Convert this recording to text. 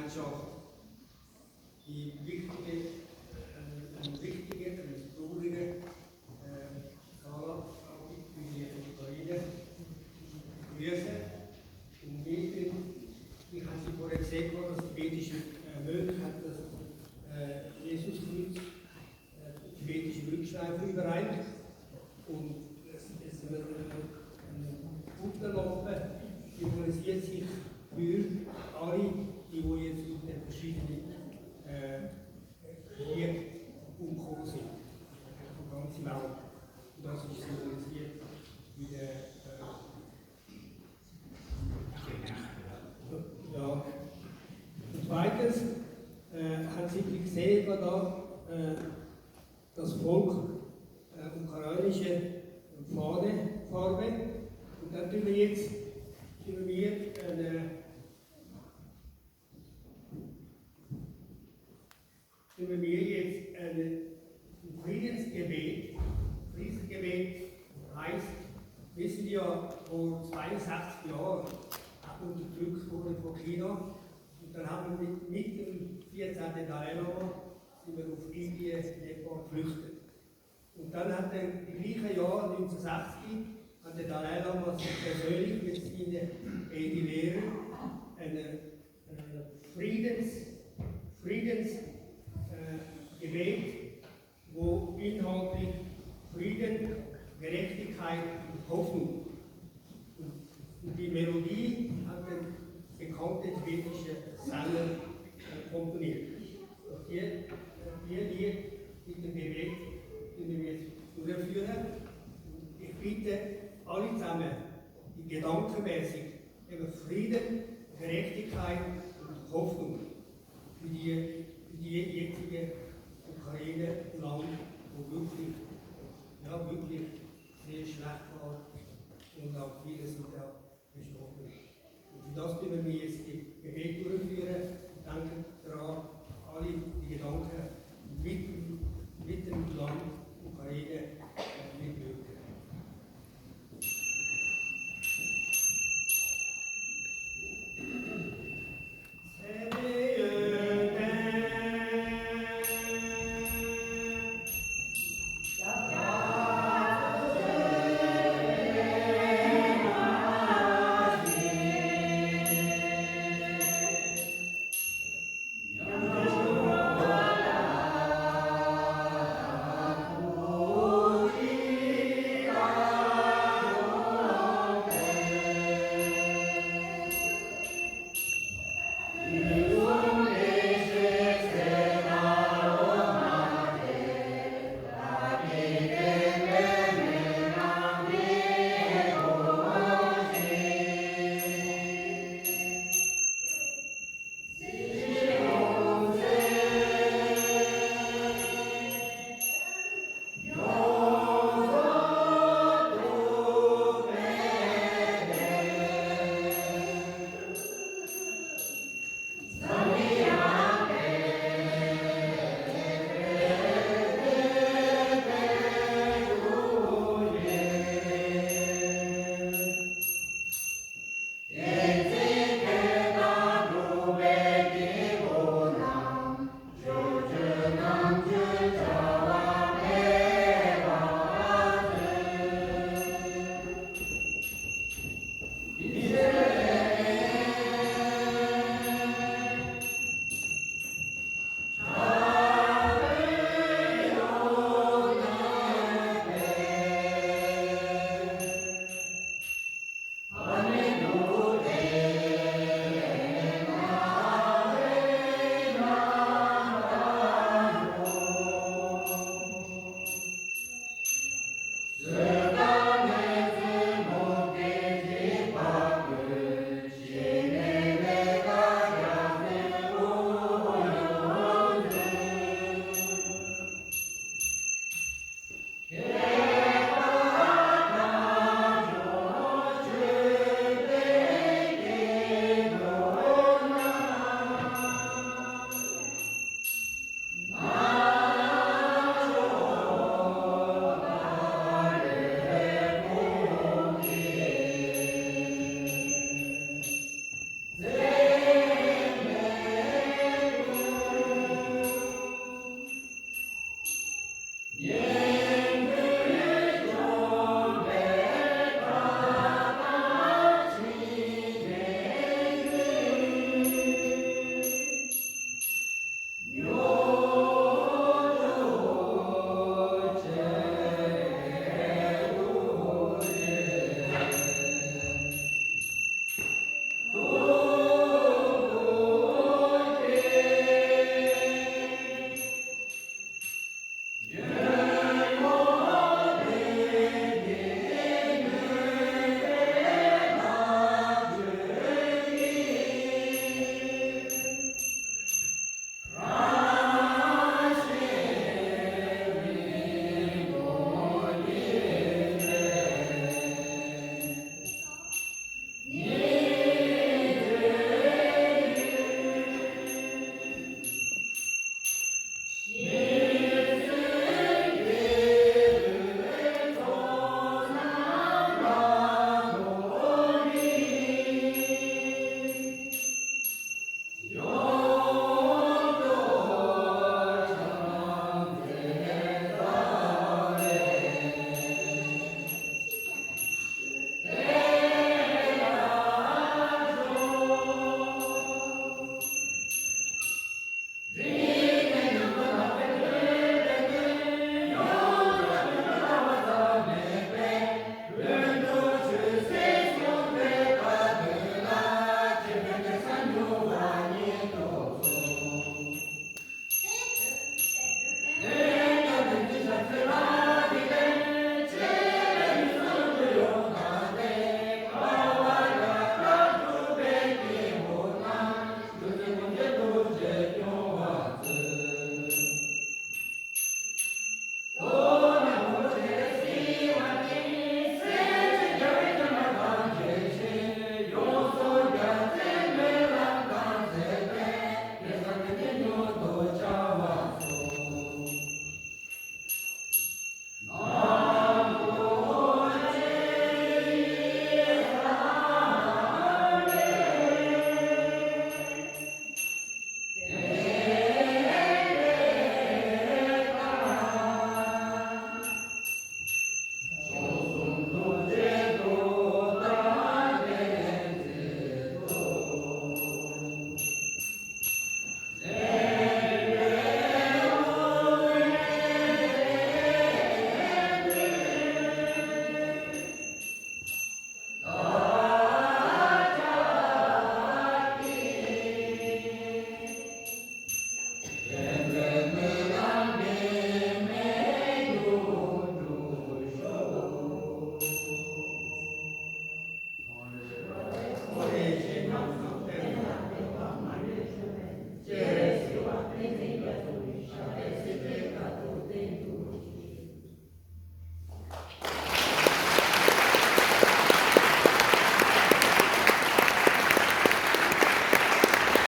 Gemeinschaft die wichtige, eine traurige Skala für die Ukraine begrüßen. Und ich habe Sie vorher gesehen, dass die tibetische Mönch hat das Jesuskreuz, die tibetische Rückschleife überreicht. Und es wird eine Unterlampe symbolisiert sich für alle, die jetzt in den verschiedenen Kriegen umgekommen sind, von der ganzen Welt. Und das ist symbolisiert wie der ja. Und zweitens haben Sie gesehen, da das Volk ukrainische Farbe. Und dann tun wir jetzt ein Friedensgebet. Friedensgebet heißt, wissen wir ja, vor 62 Jahren hat man unterdrückt worden von China. Und dann haben wir mit dem 14. Dalai Lama sind wir auf Indien, Nepal geflüchtet. Und dann hat er im gleichen Jahr, 1960, hat der Dalai Lama sich persönlich mit seinen Lehrern ein Friedensgebet, wo inhaltlich Frieden, Gerechtigkeit und Hoffnung. Und die Melodie hat der bekannte tibetische Sänger komponiert. Und hier Lied mit dem Gebet können wir jetzt durchführen. Ich bitte alle zusammen, die gedankenmäßig über Frieden, Gerechtigkeit und Hoffnung für die jetzige Ukraine-Land, wo wirklich sehr schlecht war und auch viele sind auch gestorben. Und für das können wir jetzt